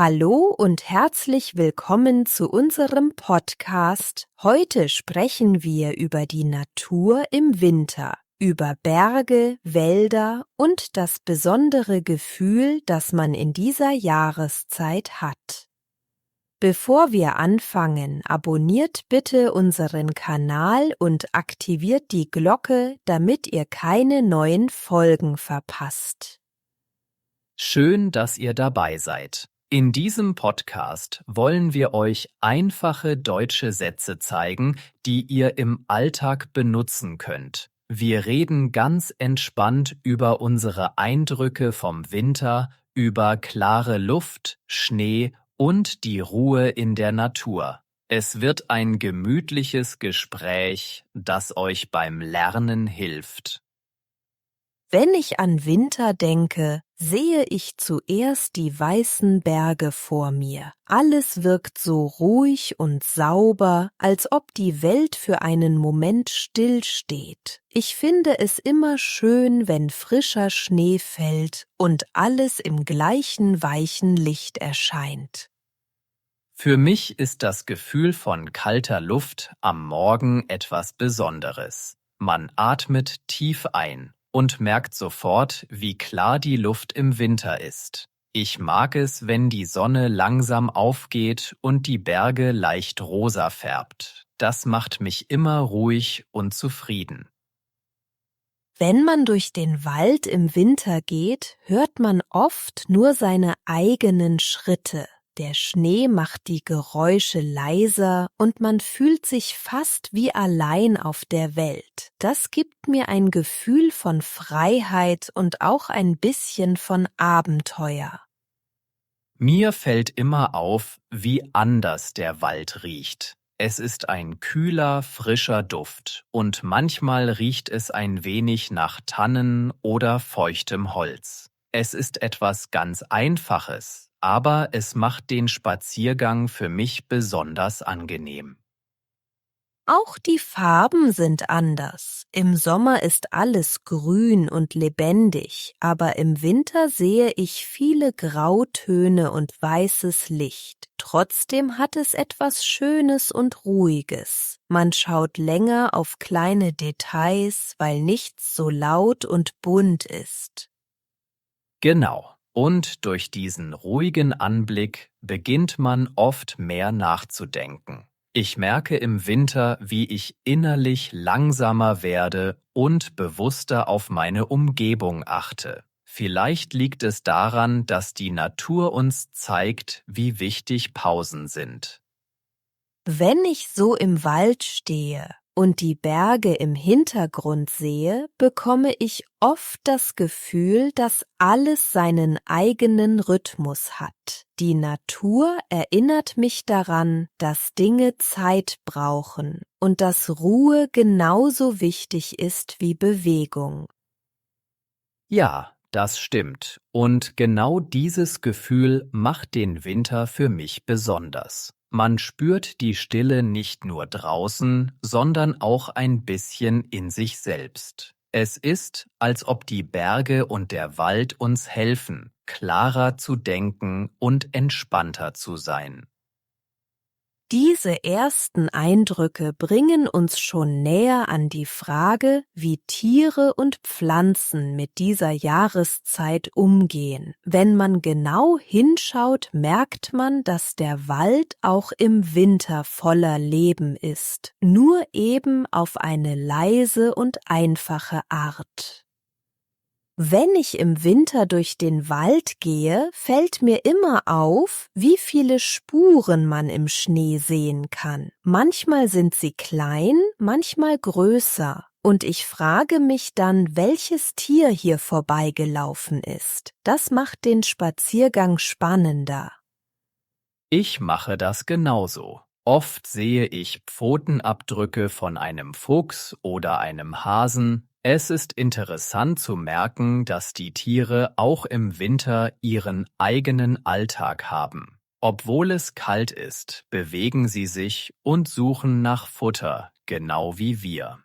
Hallo und herzlich willkommen zu unserem Podcast. Heute sprechen wir über die Natur im Winter, über Berge, Wälder und das besondere Gefühl, das man in dieser Jahreszeit hat. Bevor wir anfangen, abonniert bitte unseren Kanal und aktiviert die Glocke, damit ihr keine neuen Folgen verpasst. Schön, dass ihr dabei seid. In diesem Podcast wollen wir euch einfache deutsche Sätze zeigen, die ihr im Alltag benutzen könnt. Wir reden ganz entspannt über unsere Eindrücke vom Winter, über klare Luft, Schnee und die Ruhe in der Natur. Es wird ein gemütliches Gespräch, das euch beim Lernen hilft. Wenn ich an Winter denke, sehe ich zuerst die weißen Berge vor mir. Alles wirkt so ruhig und sauber, als ob die Welt für einen Moment stillsteht. Ich finde es immer schön, wenn frischer Schnee fällt und alles im gleichen weichen Licht erscheint. Für mich ist das Gefühl von kalter Luft am Morgen etwas Besonderes. Man atmet tief ein und merkt sofort, wie klar die Luft im Winter ist. Ich mag es, wenn die Sonne langsam aufgeht und die Berge leicht rosa färbt. Das macht mich immer ruhig und zufrieden. Wenn man durch den Wald im Winter geht, hört man oft nur seine eigenen Schritte. Der Schnee macht die Geräusche leiser und man fühlt sich fast wie allein auf der Welt. Das gibt mir ein Gefühl von Freiheit und auch ein bisschen von Abenteuer. Mir fällt immer auf, wie anders der Wald riecht. Es ist ein kühler, frischer Duft und manchmal riecht es ein wenig nach Tannen oder feuchtem Holz. Es ist etwas ganz Einfaches, aber es macht den Spaziergang für mich besonders angenehm. Auch die Farben sind anders. Im Sommer ist alles grün und lebendig, aber im Winter sehe ich viele Grautöne und weißes Licht. Trotzdem hat es etwas Schönes und Ruhiges. Man schaut länger auf kleine Details, weil nichts so laut und bunt ist. Genau. Und durch diesen ruhigen Anblick beginnt man oft mehr nachzudenken. Ich merke im Winter, wie ich innerlich langsamer werde und bewusster auf meine Umgebung achte. Vielleicht liegt es daran, dass die Natur uns zeigt, wie wichtig Pausen sind. Wenn ich so im Wald stehe und die Berge im Hintergrund sehe, bekomme ich oft das Gefühl, dass alles seinen eigenen Rhythmus hat. Die Natur erinnert mich daran, dass Dinge Zeit brauchen und dass Ruhe genauso wichtig ist wie Bewegung. Ja, das stimmt. Und genau dieses Gefühl macht den Winter für mich besonders. Man spürt die Stille nicht nur draußen, sondern auch ein bisschen in sich selbst. Es ist, als ob die Berge und der Wald uns helfen, klarer zu denken und entspannter zu sein. Diese ersten Eindrücke bringen uns schon näher an die Frage, wie Tiere und Pflanzen mit dieser Jahreszeit umgehen. Wenn man genau hinschaut, merkt man, dass der Wald auch im Winter voller Leben ist, nur eben auf eine leise und einfache Art. Wenn ich im Winter durch den Wald gehe, fällt mir immer auf, wie viele Spuren man im Schnee sehen kann. Manchmal sind sie klein, manchmal größer. Und ich frage mich dann, welches Tier hier vorbeigelaufen ist. Das macht den Spaziergang spannender. Ich mache das genauso. Oft sehe ich Pfotenabdrücke von einem Fuchs oder einem Hasen. Es ist interessant zu merken, dass die Tiere auch im Winter ihren eigenen Alltag haben. Obwohl es kalt ist, bewegen sie sich und suchen nach Futter, genau wie wir.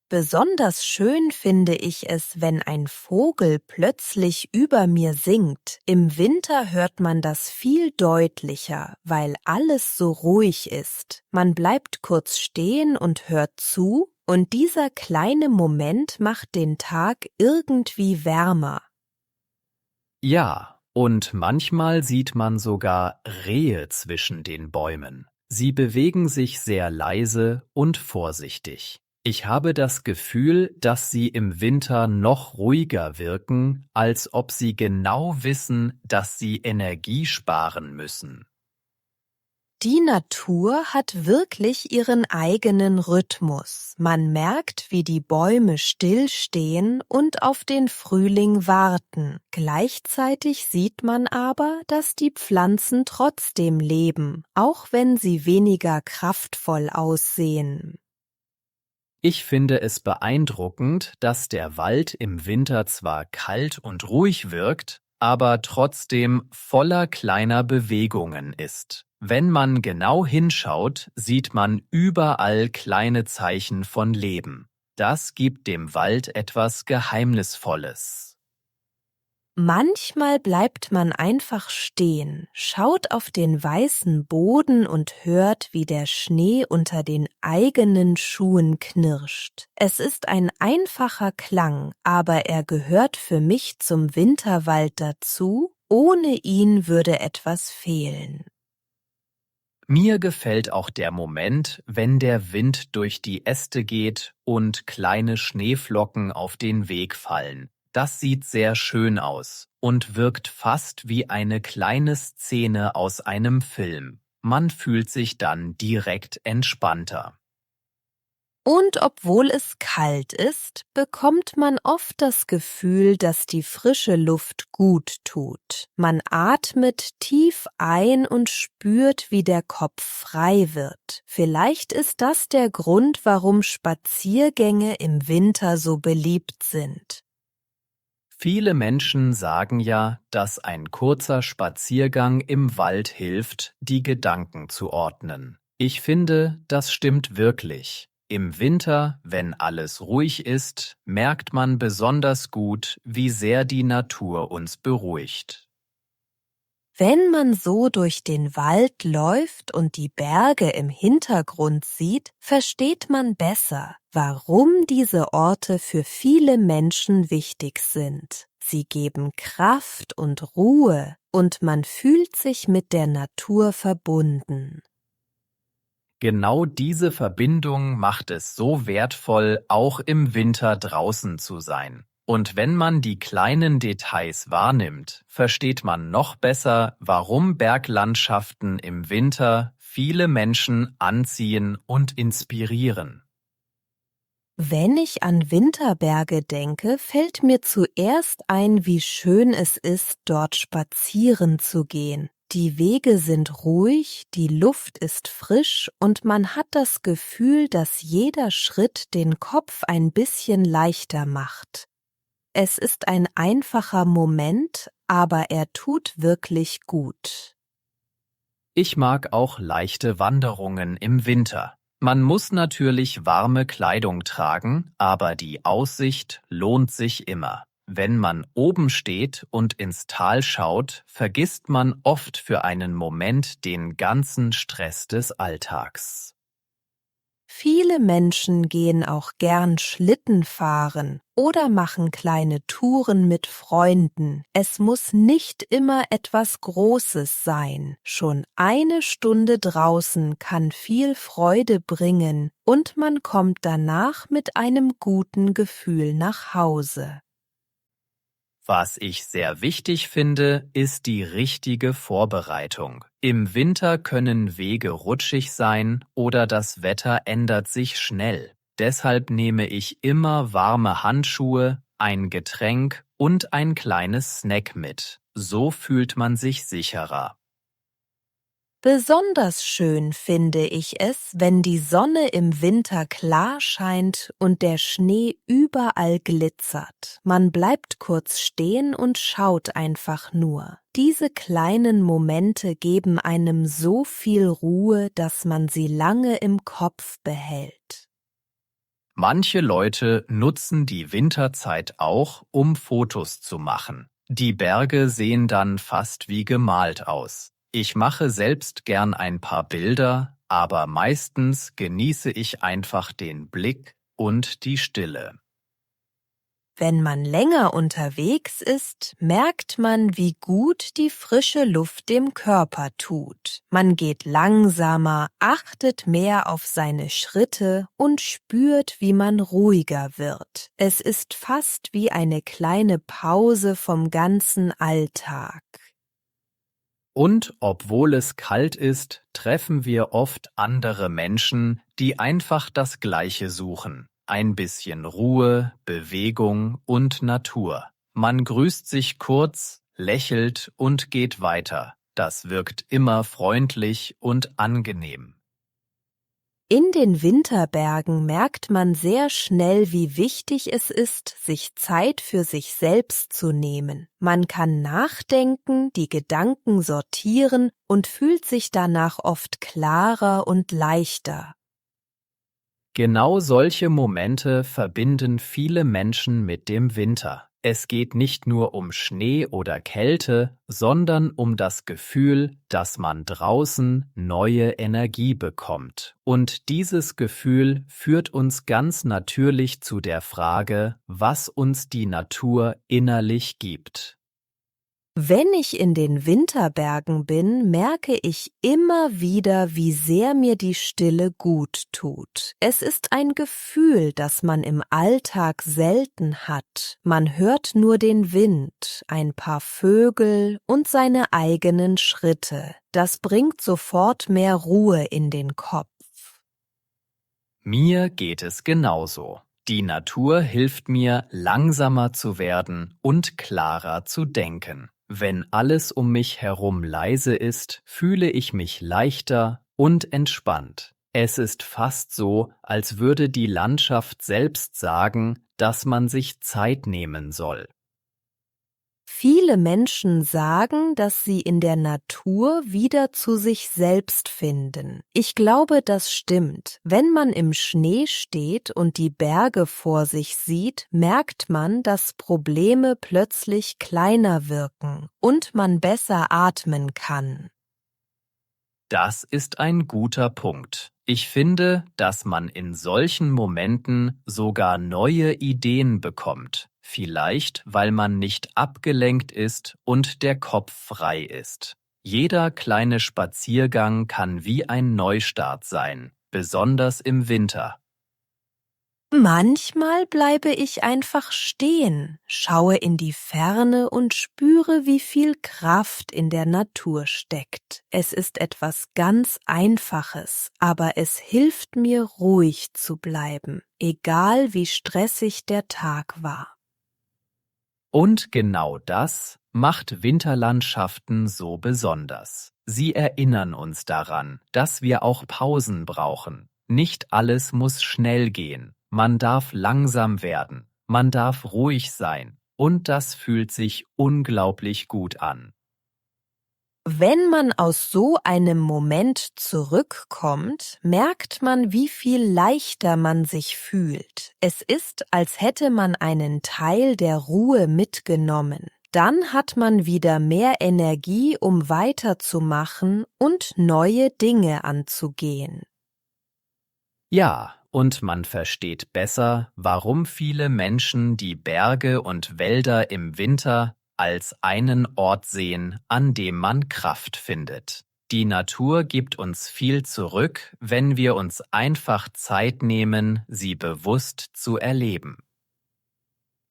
Besonders schön finde ich es, wenn ein Vogel plötzlich über mir singt. Im Winter hört man das viel deutlicher, weil alles so ruhig ist. Man bleibt kurz stehen und hört zu, und dieser kleine Moment macht den Tag irgendwie wärmer. Ja, und manchmal sieht man sogar Rehe zwischen den Bäumen. Sie bewegen sich sehr leise und vorsichtig. Ich habe das Gefühl, dass sie im Winter noch ruhiger wirken, als ob sie genau wissen, dass sie Energie sparen müssen. Die Natur hat wirklich ihren eigenen Rhythmus. Man merkt, wie die Bäume stillstehen und auf den Frühling warten. Gleichzeitig sieht man aber, dass die Pflanzen trotzdem leben, auch wenn sie weniger kraftvoll aussehen. Ich finde es beeindruckend, dass der Wald im Winter zwar kalt und ruhig wirkt, aber trotzdem voller kleiner Bewegungen ist. Wenn man genau hinschaut, sieht man überall kleine Zeichen von Leben. Das gibt dem Wald etwas Geheimnisvolles. Manchmal bleibt man einfach stehen, schaut auf den weißen Boden und hört, wie der Schnee unter den eigenen Schuhen knirscht. Es ist ein einfacher Klang, aber er gehört für mich zum Winterwald dazu. Ohne ihn würde etwas fehlen. Mir gefällt auch der Moment, wenn der Wind durch die Äste geht und kleine Schneeflocken auf den Weg fallen. Das sieht sehr schön aus und wirkt fast wie eine kleine Szene aus einem Film. Man fühlt sich dann direkt entspannter. Und obwohl es kalt ist, bekommt man oft das Gefühl, dass die frische Luft gut tut. Man atmet tief ein und spürt, wie der Kopf frei wird. Vielleicht ist das der Grund, warum Spaziergänge im Winter so beliebt sind. Viele Menschen sagen ja, dass ein kurzer Spaziergang im Wald hilft, die Gedanken zu ordnen. Ich finde, das stimmt wirklich. Im Winter, wenn alles ruhig ist, merkt man besonders gut, wie sehr die Natur uns beruhigt. Wenn man so durch den Wald läuft und die Berge im Hintergrund sieht, versteht man besser, warum diese Orte für viele Menschen wichtig sind. Sie geben Kraft und Ruhe und man fühlt sich mit der Natur verbunden. Genau diese Verbindung macht es so wertvoll, auch im Winter draußen zu sein. Und wenn man die kleinen Details wahrnimmt, versteht man noch besser, warum Berglandschaften im Winter viele Menschen anziehen und inspirieren. Wenn ich an Winterberge denke, fällt mir zuerst ein, wie schön es ist, dort spazieren zu gehen. Die Wege sind ruhig, die Luft ist frisch und man hat das Gefühl, dass jeder Schritt den Kopf ein bisschen leichter macht. Es ist ein einfacher Moment, aber er tut wirklich gut. Ich mag auch leichte Wanderungen im Winter. Man muss natürlich warme Kleidung tragen, aber die Aussicht lohnt sich immer. Wenn man oben steht und ins Tal schaut, vergisst man oft für einen Moment den ganzen Stress des Alltags. Viele Menschen gehen auch gern Schlitten fahren oder machen kleine Touren mit Freunden. Es muss nicht immer etwas Großes sein. Schon eine Stunde draußen kann viel Freude bringen und man kommt danach mit einem guten Gefühl nach Hause. Was ich sehr wichtig finde, ist die richtige Vorbereitung. Im Winter können Wege rutschig sein oder das Wetter ändert sich schnell. Deshalb nehme ich immer warme Handschuhe, ein Getränk und ein kleines Snack mit. So fühlt man sich sicherer. Besonders schön finde ich es, wenn die Sonne im Winter klar scheint und der Schnee überall glitzert. Man bleibt kurz stehen und schaut einfach nur. Diese kleinen Momente geben einem so viel Ruhe, dass man sie lange im Kopf behält. Manche Leute nutzen die Winterzeit auch, um Fotos zu machen. Die Berge sehen dann fast wie gemalt aus. Ich mache selbst gern ein paar Bilder, aber meistens genieße ich einfach den Blick und die Stille. Wenn man länger unterwegs ist, merkt man, wie gut die frische Luft dem Körper tut. Man geht langsamer, achtet mehr auf seine Schritte und spürt, wie man ruhiger wird. Es ist fast wie eine kleine Pause vom ganzen Alltag. Und obwohl es kalt ist, treffen wir oft andere Menschen, die einfach das Gleiche suchen. Ein bisschen Ruhe, Bewegung und Natur. Man grüßt sich kurz, lächelt und geht weiter. Das wirkt immer freundlich und angenehm. In den Winterbergen merkt man sehr schnell, wie wichtig es ist, sich Zeit für sich selbst zu nehmen. Man kann nachdenken, die Gedanken sortieren und fühlt sich danach oft klarer und leichter. Genau solche Momente verbinden viele Menschen mit dem Winter. Es geht nicht nur um Schnee oder Kälte, sondern um das Gefühl, dass man draußen neue Energie bekommt. Und dieses Gefühl führt uns ganz natürlich zu der Frage, was uns die Natur innerlich gibt. Wenn ich in den Winterbergen bin, merke ich immer wieder, wie sehr mir die Stille gut tut. Es ist ein Gefühl, das man im Alltag selten hat. Man hört nur den Wind, ein paar Vögel und seine eigenen Schritte. Das bringt sofort mehr Ruhe in den Kopf. Mir geht es genauso. Die Natur hilft mir, langsamer zu werden und klarer zu denken. Wenn alles um mich herum leise ist, fühle ich mich leichter und entspannt. Es ist fast so, als würde die Landschaft selbst sagen, dass man sich Zeit nehmen soll. Viele Menschen sagen, dass sie in der Natur wieder zu sich selbst finden. Ich glaube, das stimmt. Wenn man im Schnee steht und die Berge vor sich sieht, merkt man, dass Probleme plötzlich kleiner wirken und man besser atmen kann. Das ist ein guter Punkt. Ich finde, dass man in solchen Momenten sogar neue Ideen bekommt. Vielleicht, weil man nicht abgelenkt ist und der Kopf frei ist. Jeder kleine Spaziergang kann wie ein Neustart sein, besonders im Winter. Manchmal bleibe ich einfach stehen, schaue in die Ferne und spüre, wie viel Kraft in der Natur steckt. Es ist etwas ganz Einfaches, aber es hilft mir, ruhig zu bleiben, egal wie stressig der Tag war. Und genau das macht Winterlandschaften so besonders. Sie erinnern uns daran, dass wir auch Pausen brauchen. Nicht alles muss schnell gehen. Man darf langsam werden. Man darf ruhig sein. Und das fühlt sich unglaublich gut an. Wenn man aus so einem Moment zurückkommt, merkt man, wie viel leichter man sich fühlt. Es ist, als hätte man einen Teil der Ruhe mitgenommen. Dann hat man wieder mehr Energie, um weiterzumachen und neue Dinge anzugehen. Ja, und man versteht besser, warum viele Menschen die Berge und Wälder im Winter als einen Ort sehen, an dem man Kraft findet. Die Natur gibt uns viel zurück, wenn wir uns einfach Zeit nehmen, sie bewusst zu erleben.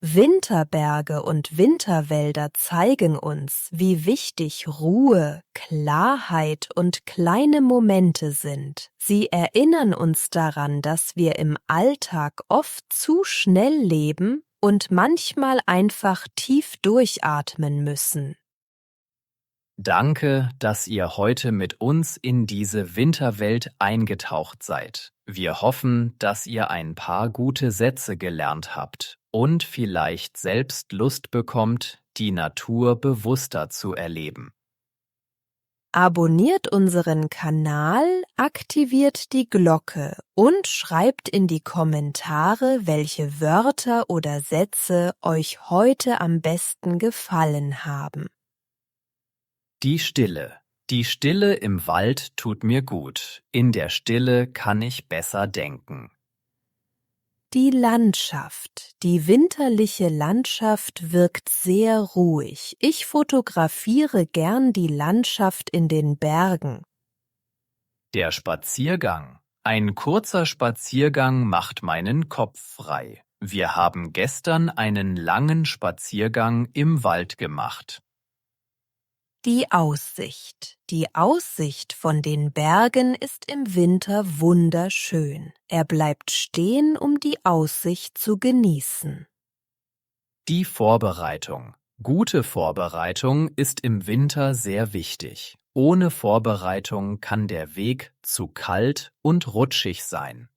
Winterberge und Winterwälder zeigen uns, wie wichtig Ruhe, Klarheit und kleine Momente sind. Sie erinnern uns daran, dass wir im Alltag oft zu schnell leben und manchmal einfach tief durchatmen müssen. Danke, dass ihr heute mit uns in diese Winterwelt eingetaucht seid. Wir hoffen, dass ihr ein paar gute Sätze gelernt habt und vielleicht selbst Lust bekommt, die Natur bewusster zu erleben. Abonniert unseren Kanal, aktiviert die Glocke und schreibt in die Kommentare, welche Wörter oder Sätze euch heute am besten gefallen haben. Die Stille. Die Stille im Wald tut mir gut. In der Stille kann ich besser denken. Die Landschaft. Die winterliche Landschaft wirkt sehr ruhig. Ich fotografiere gern die Landschaft in den Bergen. Der Spaziergang. Ein kurzer Spaziergang macht meinen Kopf frei. Wir haben gestern einen langen Spaziergang im Wald gemacht. Die Aussicht. Die Aussicht von den Bergen ist im Winter wunderschön. Er bleibt stehen, um die Aussicht zu genießen. Die Vorbereitung. Gute Vorbereitung ist im Winter sehr wichtig. Ohne Vorbereitung kann der Weg zu kalt und rutschig sein.